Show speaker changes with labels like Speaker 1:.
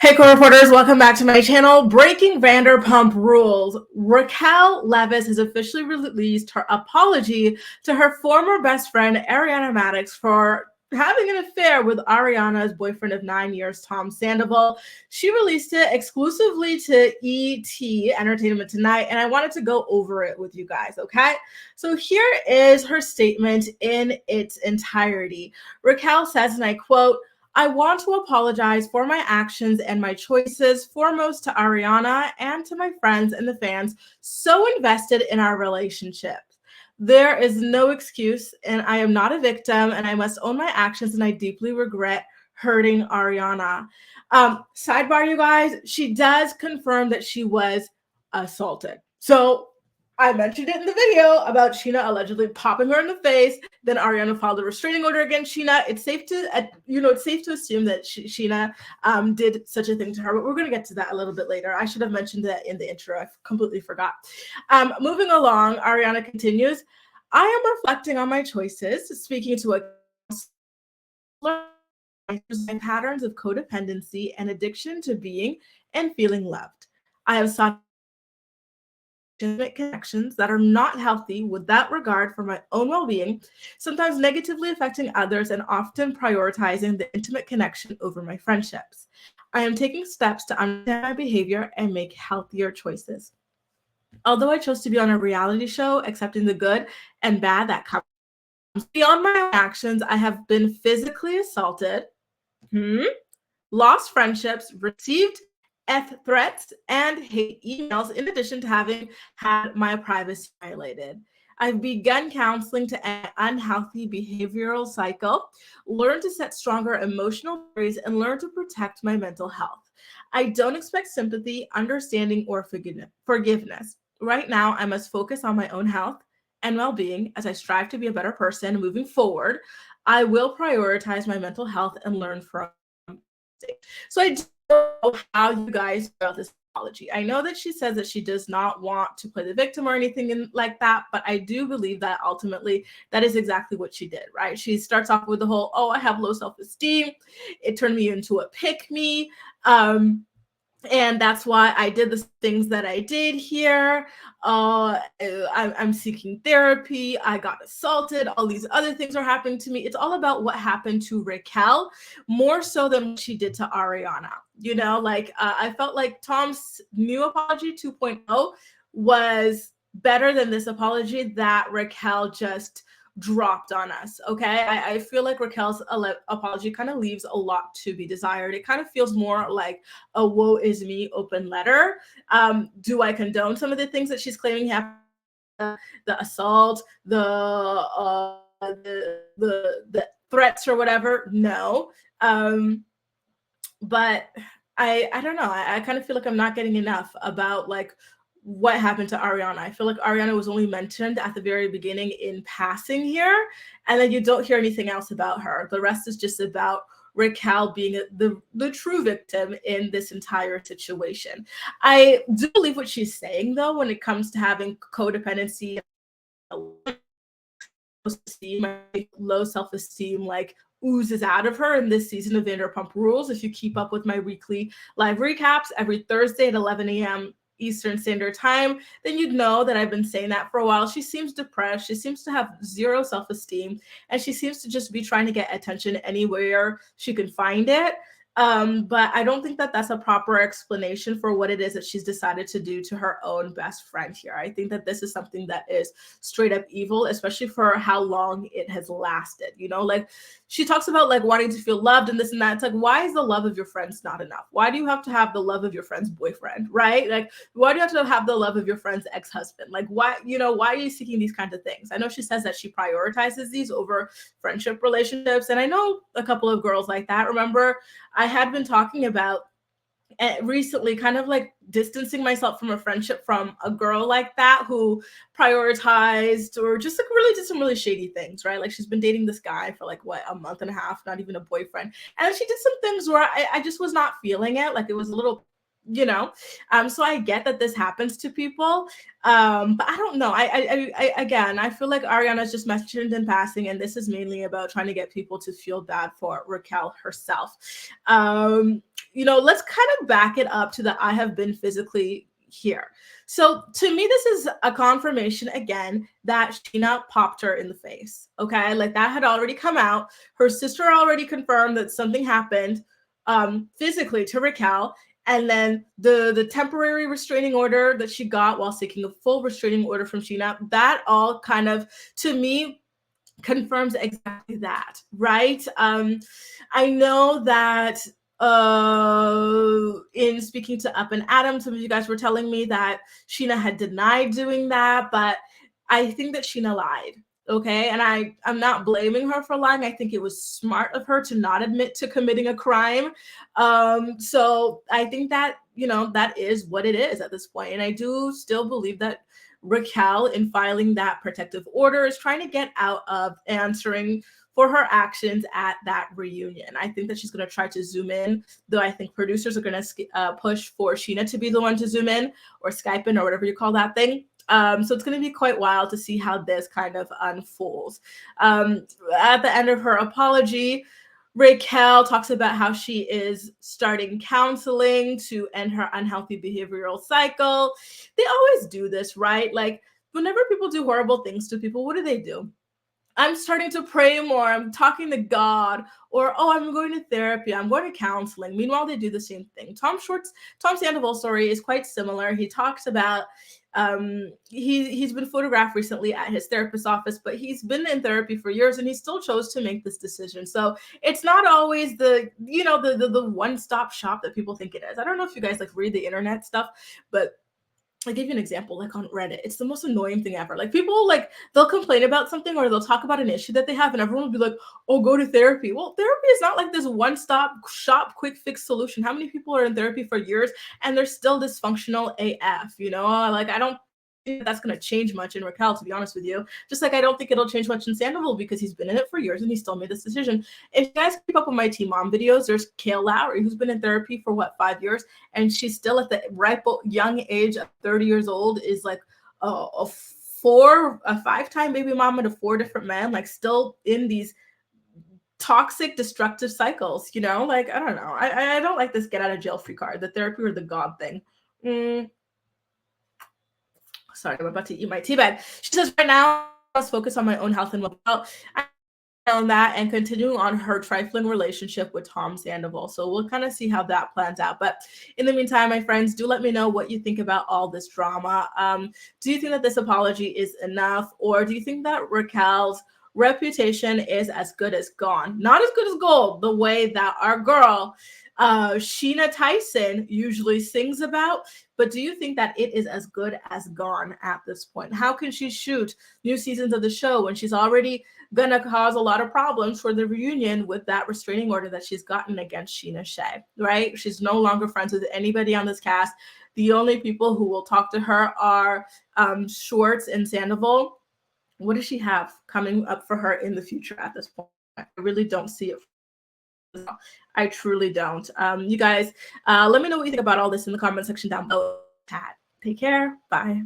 Speaker 1: Hey, co-reporters, welcome back to my channel. Breaking Vanderpump Rules. Raquel Levis has officially released her apology to her former best friend, Ariana Madix, for having an affair with Ariana's boyfriend of 9 years, Tom Sandoval. She released it exclusively to ET, Entertainment Tonight, and I wanted to go over it with you guys, okay? So here is her statement in its entirety. Raquel says, and I quote, "I want to apologize for my actions and my choices, foremost to Ariana and to my friends and the fans so invested in our relationship. There is no excuse, and I am not a victim, and I must own my actions, and I deeply regret hurting Ariana." Sidebar, you guys, she does confirm that she was assaulted. So I mentioned it in the video about Sheena allegedly popping her in the face. Then Ariana filed a restraining order against Sheena. It's safe to assume that Sheena did such a thing to her, but we're going to get to that a little bit later. I should have mentioned that in the intro. I completely forgot. Moving along, Ariana continues, "I am reflecting on my choices, speaking to a patterns of codependency and addiction to being and feeling loved. I have sought intimate connections that are not healthy without regard for my own well-being, sometimes negatively affecting others and often prioritizing the intimate connection over my friendships. I am taking steps to understand my behavior and make healthier choices. Although I chose to be on a reality show, accepting the good and bad that comes beyond my actions, I have been physically assaulted, lost friendships, received threats, and hate emails, in addition to having had my privacy violated. I've begun counseling to end unhealthy behavioral cycle, learn to set stronger emotional boundaries, and learn to protect my mental health. I don't expect sympathy, understanding, or forgiveness. Right now, I must focus on my own health and well-being as I strive to be a better person moving forward. I will prioritize my mental health and learn from." So I don't know how you guys feel about this apology. I know that she says that she does not want to play the victim or anything like that, but I do believe that ultimately that is exactly what she did, right? She starts off with the whole, "Oh, I have low self-esteem. It turned me into a pick-me. And that's why I did the things that I did here. I'm seeking therapy. I got assaulted. All these other things are happening to me." It's all about what happened to Raquel, more so than what she did to Ariana. I felt like Tom's new apology 2.0 was better than this apology that Raquel just dropped on us. Okay. I feel like Raquel's apology kind of leaves a lot to be desired. It kind of feels more like a woe is me open letter. Do I condone some of the things that she's claiming happened? The assault, the threats or whatever? No. But I don't know. I kind of feel like I'm not getting enough about like what happened to Ariana. I feel like Ariana was only mentioned at the very beginning in passing here, and then you don't hear anything else about her. The rest is just about Raquel being the true victim in this entire situation. I do believe what she's saying, though, when it comes to having codependency, low self-esteem, like oozes out of her in this season of Vanderpump Rules. If you keep up with my weekly live recaps every Thursday at 11 a.m. Eastern Standard Time, then you'd know that I've been saying that for a while. She seems depressed. She seems to have zero self-esteem, and she seems to just be trying to get attention anywhere she can find it. But I don't think that that's a proper explanation for what it is that she's decided to do to her own best friend here. I think that this is something that is straight up evil, especially for how long it has lasted. Like she talks about like wanting to feel loved and this and that. It's like, why is the love of your friends not enough? Why do you have to have the love of your friend's boyfriend, right? Like, why do you have to have the love of your friend's ex-husband? Like, why are you seeking these kinds of things? I know she says that she prioritizes these over friendship relationships, and I know a couple of girls like that. Remember, I had been talking about recently kind of like distancing myself from a friendship from a girl like that who prioritized or just like really did some really shady things, right? Like she's been dating this guy for like a month and a half, not even a boyfriend. And she did some things where I just was not feeling it. Like it was a little, so I get that this happens to people. But I don't know. Again, I feel like Ariana's just mentioned in passing, and this is mainly about trying to get people to feel bad for Raquel herself. let's kind of back it up to the I have been physically here. So to me, this is a confirmation again that Sheena popped her in the face. Okay, like that had already come out. Her sister already confirmed that something happened physically to Raquel. And then the temporary restraining order that she got while seeking a full restraining order from Sheena, that all kind of, to me, confirms exactly that, right? I know that in speaking to Up and Adam, some of you guys were telling me that Sheena had denied doing that, but I think that Sheena lied. Okay, and I'm not blaming her for lying. I think it was smart of her to not admit to committing a crime. So I think that that is what it is at this point, and I do still believe that Raquel, in filing that protective order, is trying to get out of answering for her actions at that reunion. I think that she's going to try to zoom in, though I think producers are going to push for Sheena to be the one to zoom in, or Skype in, or whatever you call that thing. So it's going to be quite wild to see how this kind of unfolds. At the end of her apology, Raquel talks about how she is starting counseling to end her unhealthy behavioral cycle. They always do this, right? Like whenever people do horrible things to people, what do? I'm starting to pray more. I'm talking to God, or I'm going to therapy. I'm going to counseling. Meanwhile, they do the same thing. Tom Sandoval's story is quite similar. He talks about he's been photographed recently at his therapist's office, but he's been in therapy for years and he still chose to make this decision. So it's not always the one-stop shop that people think it is. I don't know if you guys like read the internet stuff, but I'll give you an example, like on Reddit. It's the most annoying thing ever. Like people, like they'll complain about something or they'll talk about an issue that they have and everyone will be like, oh, go to therapy. Well, therapy is not like this one-stop shop, quick fix solution. How many people are in therapy for years and they're still dysfunctional AF, Like I don't think that's going to change much in Raquel, to be honest with you. Just like I don't think it'll change much in Sandoval because he's been in it for years and he still made this decision. If you guys keep up with my Teen Mom videos, there's Kale Lowry, who's been in therapy for 5 years, and she's still at the ripe young age of 30 years old, is like a 5-time baby mama to 4 different men, like still in these toxic, destructive cycles, Like, I don't know. I don't like this get out of jail free card, the therapy or the God thing. Sorry, I'm about to eat my tea bag. She says, right now, I must focus on my own health and well-being. On that and continuing on her trifling relationship with Tom Sandoval. So we'll kind of see how that plans out. But in the meantime, my friends, do let me know what you think about all this drama. Do you think that this apology is enough, or do you think that Raquel's reputation is as good as gone? Not as good as gold, the way that our girl Sheena Tyson usually sings about, but do you think that it is as good as gone at this point? How can she shoot new seasons of the show when she's already gonna cause a lot of problems for the reunion with that restraining order that she's gotten against Sheena Shea, right? She's no longer friends with anybody on this cast. The only people who will talk to her are Schwartz and Sandoval. What does she have coming up for her in the future at this point? I really don't see it. I truly don't. You guys, let me know what you think about all this in the comment section down below. Take care. Bye.